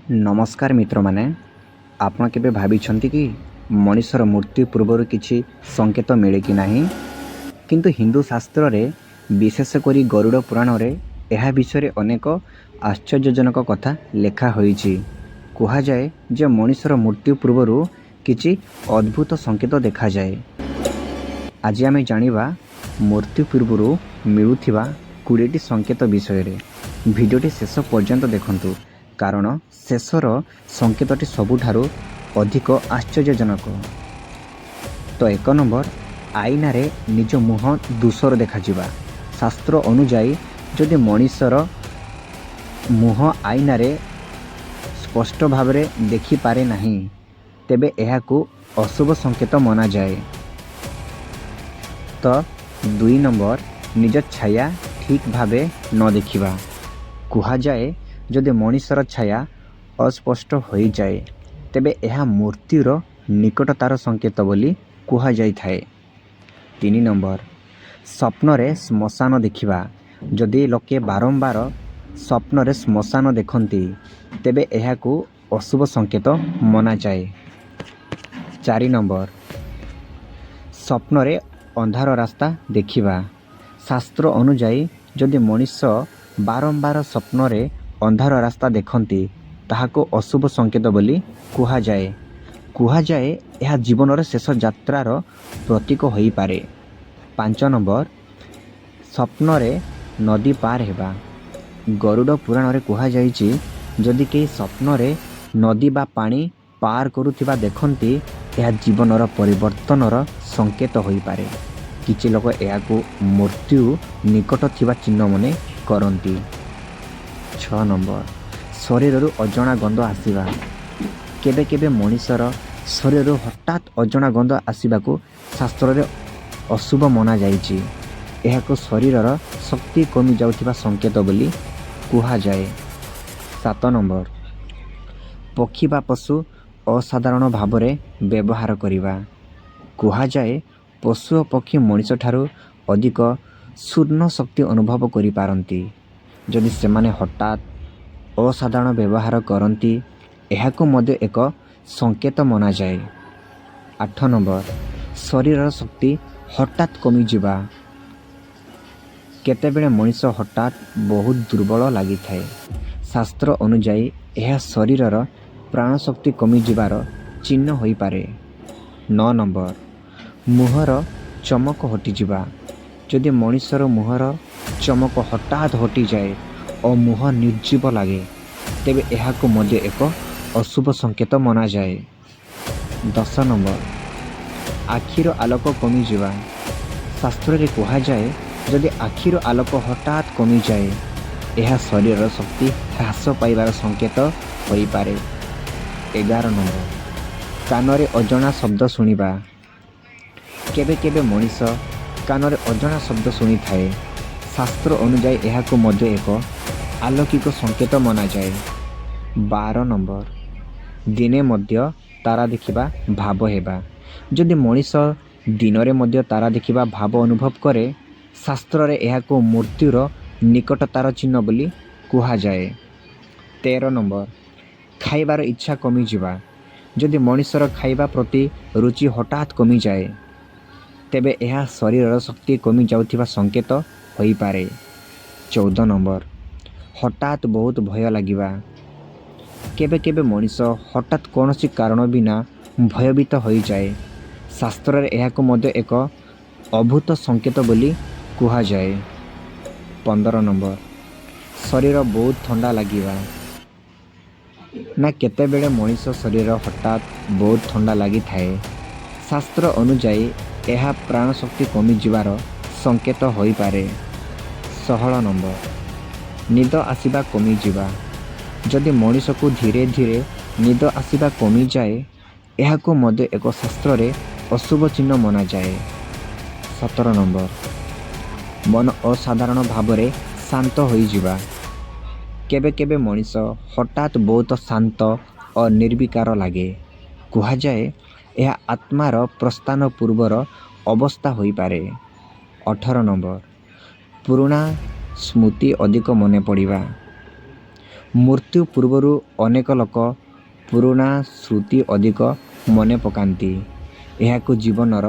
नमस्कार मित्र माने आपण केबे भाबिछंती कि मनुष्यर मृत्यु पूर्व किछि संकेत मिले कि नाही। किंतु हिंदू शास्त्र रे विशेषकर गरुड़ पुराण रे यह विषय अनेक आश्चर्यजनक कथा लेखा होईछि। कुहा जाए जे मनुष्यर मृत्यु पूर्व किछि अद्भुत संकेत देखा जाए। आज आमे जानिबा मृत्यु पूर्व मिलुथिबा 20टी संकेत विषय रे। भिडियोटी शेष पर्यंत देखंतु कारण शेषर संकेतटी सबुठारु अधिक आश्चर्यजनक। तो 1 नंबर, आईना रे निज मुह दूसर देखाजिबा। शास्त्र अनुजाई जदि मनुष्यर मुह आईना रे स्पष्ट भावरे देखि पारे नाही तेबे एहाकू अशुभ संकेत मना जाए। तो 2 नंबर, निज छाया ठीक भावे न देखिबा। कुहा जाए जदि मनुष्यर छाया अस्पष्ट होई जाए तेबे एहा मृत्युर निकटतार संकेत बोली कुहा जाई थाए। 3 नंबर, स्वप्न रे श्मशान देखिबा। जदि लोके बारंबार स्वप्न रे श्मशान देखंती तेबे एहाकू अशुभ संकेत मना जाए। 4 नंबर, स्वप्न रे अंधार रास्ता देखिबा। शास्त्र अनुजाई जदि मनुष्य बारंबार स्वप्न रे अंधार रास्ता देखंती ताहाको अशुभ संकेत बोली कुहा जाए यह जीवन शेष यात्रार प्रतीक होई पारे। 5 नंबर, स्वप्न रे नदी पार हेबा। गरुड़ पुराण रे कुहा जाइछि जदि केही स्वप्न रे नदी बा पानी पार करुथिबा देखंती यह जीवनर परिवर्तनर संकेत होई पारे। किछि लोक एहाकू मृत्यु निकट थिबा चिन्ह मने करंती। 6 नंबर, शरीरରୁ अजଣା गंध आसीबा। केबे केबे मनुष्यर शरीरରୁ हठात अजଣା गंध आसीबाकू शास्त्र रे अशुभ मना जाइछि। एहाको शरीरर शक्ति कमी जाउथिबा संकेत बोली कुहा जाए। 7 नंबर, पक्षी बा पशु असाधारण भावरे व्यवहार करिबा। कुहा जाए पशु और पक्षी मनुष्य ठारू अधिक शून्य शक्ति अनुभव करि पारंती। जदि सेमाने हठात असाधारण व्यवहार करंती एहाको मध्य एक संकेत मना जाए। 8 नंबर, शरीरर शक्ति हठात कमी जिबा। केतेबेले मनुष्य हठात बहुत दुर्बल लागि थाए। शास्त्र अनुजाई यह शरीरर प्राण शक्ति कमी जिबार चिन्ह होई पारे। 9 नंबर, मुहर चमक हटि जिबा। जदि मनुष्यर मुहर चमक हठात हटि जाए और मुह निर्जीव लगे तेबे एहाको मध्य एक अशुभ संकेत मना जाए। 10 नंबर, आखिर आलोक कमी जिबा। शास्त्र रे कुहा जाए जदि आखिर आलोक हठात कमी जाए यह शरीर शक्ति ह्रास पाइबार संकेत होई पारे। 11 नंबर, कानरे अजଣା शब्द शुणिबा। केबे केबे मनुष्य कानरे अजଣା शब्द शुणी थाए। शास्त्र अनुजाई एहाको मध्य एक आलौकिक संकेत मना जाए। 12 नंबर, दिने मध्य तारा देखिबा भाव हेबा। जदि मनुष्य दिन रे मध्य तारा देखिबा भाव अनुभव करे शास्त्र रे एहाको मृत्युर निकटतार चिन्ह बोली कुहा जाए। 13 नंबर, खाइबार इच्छा कमी जिबा। जदि मनुष्यर खाइबा प्रति रुचि हठात कमी जाए तेबे यह शरीर शक्ति कमी जाउथिबा संकेत होई पारे। 14 नंबर, हठात बहुत भय लागिबा। केबे केबे मनुष्य हठात कौनसी कारण बिना भयभीत होई जाए। शास्त्र रे एहाको मध्य एक अभूत संकेत बोली कुहा जाए। 15 नंबर, शरीर बहुत ठंडा लागिबा। ना केतेबेले मनुष्य शरीर हठात बहुत ठंडा लागि थाए। शास्त्र अनुजाई यह प्राण शक्ति कमी जिबार संकेत होई पारे। 16 नंबर, निद आसीबा कमी जिबा। जदि मनुष्य को धीरे धीरे निद आसीबा कमी जाए एहाको मध्य एक शास्त्र रे अशुभ चिन्ह मना जाए। 17 नंबर, मन असाधारण भावरे शांत होई जिबा। केबे केबे मनुष्य हठात बहुत शांत और निर्विकार लागे। कुहा जाए यह आत्मार प्रस्थान पूर्वर अवस्था होई पारे। 18 नंबर, पुराणा स्मृति अधिक मने पड़िबा। ମୃତ୍ୟୁ ପୂର୍ବରୁ ଅନେକ ଲୋକ ପୁରୁଣା ସ୍ମୃତି ଅଧିକ ମନେ ପକାନ୍ତି। ଏହାକୁ ଜୀବନର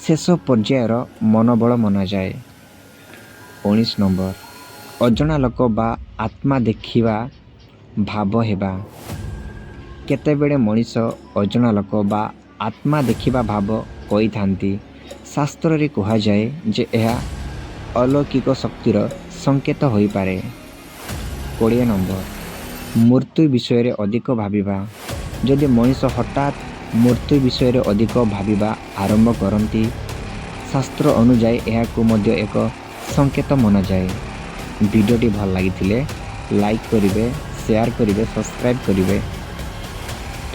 ଶେଷ ପର୍ଯ୍ୟାୟର ମନୋବଳ ମନାଯାଏ। 19 ନମ୍ବର ଅଜଣା ଲୋକ ବା ଆତ୍ମା ଦେଖିବା ଭାବ ହେବା। କେତେବେଳେ ମଣିଷ ଅଜଣା ଲୋକ ବା ଆତ୍ମା ଦେଖିବା ଭାବ କରିଥାନ୍ତି। ଶାସ୍ତ୍ରରେ କୁହାଯାଏ ଯେ ଏହା ଅଲୌକିକ ଶକ୍ତିର ସଂକେତ ହୋଇପାରେ। 20 ନମ୍ବର ମୃତ୍ୟୁ ବିଷୟରେ ଅଧିକ ଭାବିବା। ଯଦି ମଣିଷ ହଠାତ୍ ମୃତ୍ୟୁ ବିଷୟରେ ଅଧିକ ଭାବିବା ଆରମ୍ଭ କରନ୍ତି, ଶାସ୍ତ୍ର ଅନୁଯାୟୀ ଏହାକୁ ମଧ୍ୟ ଏକ ସଂକେତ ମନାଯାଏ। ଭିଡ଼ିଓଟି ଭଲ ଲାଗିଥିଲେ ଲାଇକ୍ କରିବେ, ସେୟାର କରିବେ, ସବସ୍କ୍ରାଇବ୍ କରିବେ।